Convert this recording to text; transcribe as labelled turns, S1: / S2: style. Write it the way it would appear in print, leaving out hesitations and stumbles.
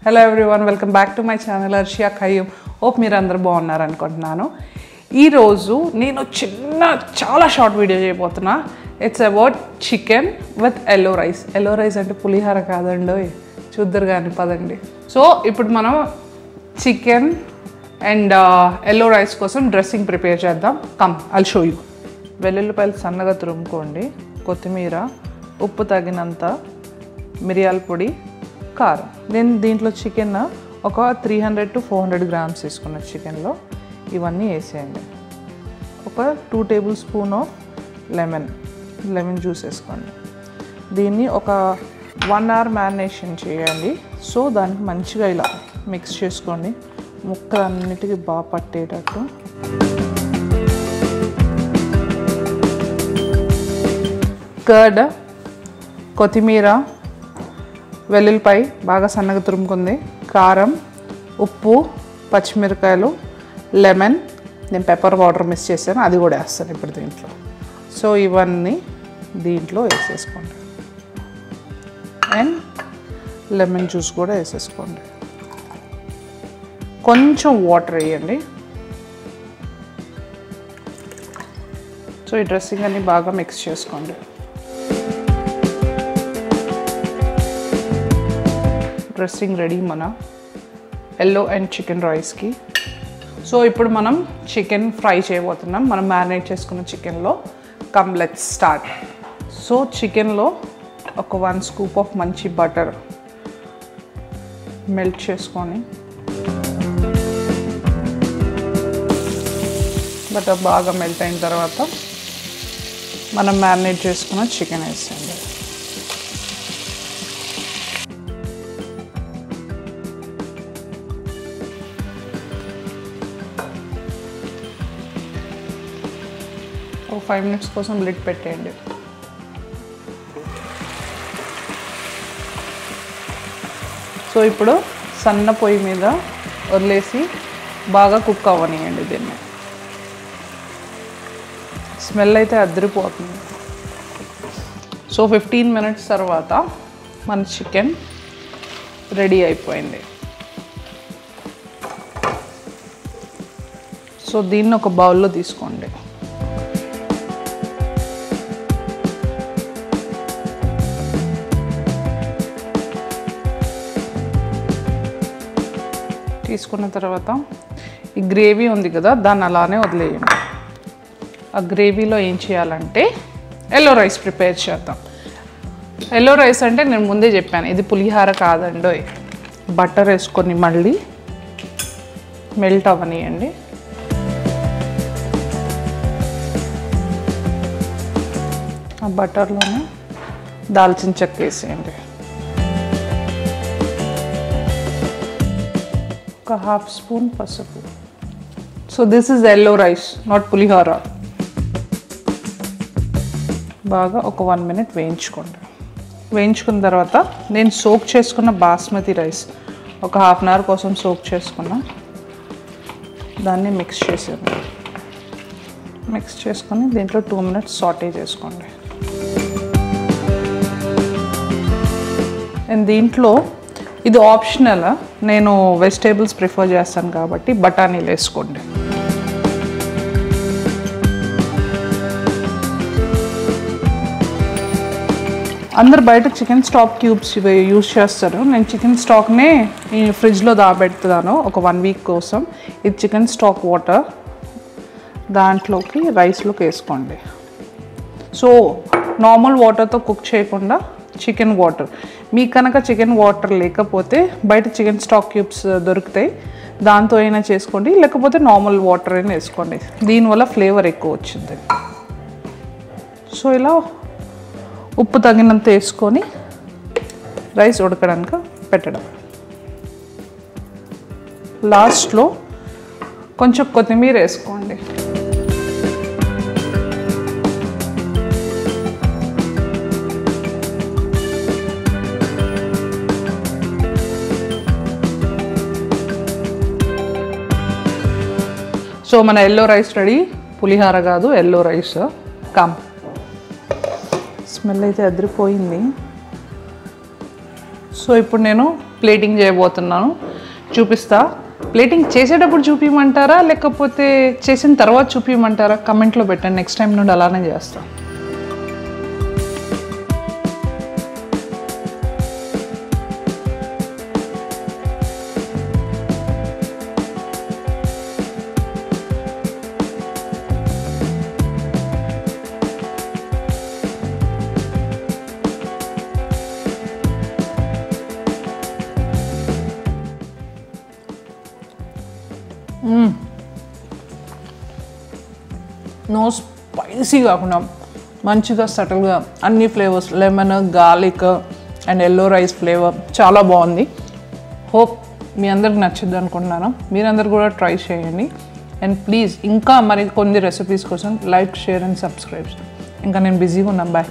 S1: Hello everyone, welcome back to my channel Arshia Khayyum. Hope మీరు అందరూ బాగున్నారు అనుకుంటున్నాను. ఈ రోజు నేను చాలా షార్ట్ వీడియో చేయబోతున్నా. It's about chicken with yellow rice. Yellow rice అంటే పులిహోర కాదండి, చూద్దరు కానీ పదండి. సో ఇప్పుడు మనం చికెన్ అండ్ ఎల్లో రైస్ కోసం డ్రెస్సింగ్ ప్రిపేర్ చేద్దాం. Come I'll show you. వెల్లుల్లిపాయలు సన్నగా తురుముకోండి, కొత్తిమీర, ఉప్పు తగినంత, మిరియాల పొడి, కారం. నేను దీంట్లో చికెన్ ఒక 300 to 400 grams తీసుకున్న చికెన్లో ఇవన్నీ వేసేయండి. ఒక 2 tablespoons ఆఫ్ లెమన్ జ్యూస్ వేసుకోండి. దీన్ని ఒక 1 hour మ్యారినేషన్ చేయండి. సో దానికి మంచిగా ఇలా మిక్స్ చేసుకోండి, ముక్కలన్నిటికీ బాగా పట్టేటట్టు. కర్డ్, కొత్తిమీర, వెల్లుల్లిపాయ బాగా సన్నగా తురుముకుంది, కారం, ఉప్పు, పచ్చిమిరకాయలు, లెమన్, నేను పెప్పర్ పౌడర్ మిక్స్ చేశాను, అది కూడా వేస్తాను ఇప్పుడు దీంట్లో. సో ఇవన్నీ దీంట్లో వేసేసుకోండి అండ్ లెమన్ జ్యూస్ కూడా వేసేసుకోండి. కొంచెం వాటర్ వేయండి. సో ఈ డ్రెస్సింగ్ అన్ని బాగా మిక్స్ చేసుకోండి. డ్రెస్సింగ్ రెడీ మన ఎల్లో అండ్ చికెన్ రైస్కి. సో ఇప్పుడు మనం చికెన్ ఫ్రై చేయబోతున్నాం. మనం మ్యారినేట్ చేసుకున్న చికెన్లో కమ్ లెట్స్ స్టార్ట్. సో చికెన్లో ఒక 1 scoop ఆఫ్ మంచి బటర్ మెల్ట్ చేసుకొని, బటర్ బాగా మెల్ట్ అయిన తర్వాత మనం మ్యారినేట్ చేసుకున్న చికెన్ వేసేయండి. ఒక 5 minutes కోసం లిడ్ పెట్టేయండి. సో ఇప్పుడు సన్న పొయ్యి మీద వదిలేసి బాగా కుక్ అవ్వనియండి దీన్ని. స్మెల్ అయితే అదిరిపోతుంది. సో 15 minutes తర్వాత మన చికెన్ రెడీ అయిపోయింది. సో దీన్ని ఒక బౌల్లో తీసుకోండి. తీసుకున్న తర్వాత ఈ గ్రేవీ ఉంది కదా, దాన్ని అలానే వదిలేయండి. ఆ గ్రేవీలో ఏం చేయాలంటే ఎల్లో రైస్ ప్రిపేర్ చేద్దాం. ఎల్లో రైస్ అంటే నేను ముందే చెప్పాను, ఇది పులిహోర కాదండి. బటర్ వేసుకొని మళ్ళీ మెల్ట్ అవ్వనియండి. ఆ బటర్లోనే దాల్చిన చెక్క వేసేయండి. ఒక 1/2 spoon పసుపు. So this is yellow rice, not pulihora. బాగా ఒక 1 minute వేయించుకోండి. వేయించుకున్న తర్వాత నేను సోక్ చేసుకున్న బాస్మతి రైస్ ఒక 1/2 hour కోసం సోక్ చేసుకున్న దాన్ని మిక్స్ చేసేయండి. మిక్స్ చేసుకొని దీంట్లో 2 minutes సాటే చేసుకోండి. అండ్ దీంట్లో ఇది ఆప్షనల్, నేను వెజిటేబుల్స్ ప్రిఫర్ చేస్తాను కాబట్టి బఠానీలు వేసుకోండి. అందరు బయట చికెన్ స్టాక్ క్యూబ్స్ యూజ్ చేస్తారు. నేను చికెన్ స్టాక్నే ఫ్రిడ్జ్లో దాబెడుతున్నాను ఒక 1 week కోసం. ఇది చికెన్ స్టాక్ వాటర్ దాంట్లోకి రైస్లోకి వేసుకోండి. సో నార్మల్ వాటర్తో కుక్ చేయకుండా చికెన్ వాటర్, మీకు కనుక చికెన్ వాటర్ లేకపోతే బయట చికెన్ స్టాక్ క్యూబ్స్ దొరుకుతాయి, దాంతో అయినా చేసుకోండి, లేకపోతే నార్మల్ వాటర్ అయినా వేసుకోండి. దీనివల్ల ఫ్లేవర్ ఎక్కువ వచ్చింది. సో ఇలా ఉప్పు తగినంత వేసుకొని రైస్ ఉడకడానికి పెట్టడం. లాస్ట్లో కొంచెం కొత్తిమీర వేసుకోండి. సో మన ఎల్లో రైస్ రెడీ. పులిహోర కాదు, ఎల్లో రైస్. కమ్. స్మెల్ అయితే అదిరిపోయింది. సో ఇప్పుడు నేను ప్లేటింగ్ చేయబోతున్నాను, చూపిస్తా. ప్లేటింగ్ చేసేటప్పుడు చూపించమంటారా లేకపోతే చేసిన తర్వాత చూపించమంటారా? కమెంట్లో పెట్టండి, నెక్స్ట్ టైం నుండి అలానే చేస్తాను. నో స్పైసీ కాకుండా మంచిగా సటిల్గా అన్ని flavours, lemon, garlic and yellow rice flavour చాలా బాగుంది. హోప్ మీ అందరికి నచ్చుద్ది అనుకుంటున్నాను. మీరందరూ కూడా ట్రై చేయండి. అండ్ ప్లీజ్ ఇంకా మరి కొన్ని రెసిపీస్ కోసం లైక్, షేర్ అండ్ సబ్స్క్రైబ్. ఇంకా నేను బిజీగా ఉన్నాను. బాయ్.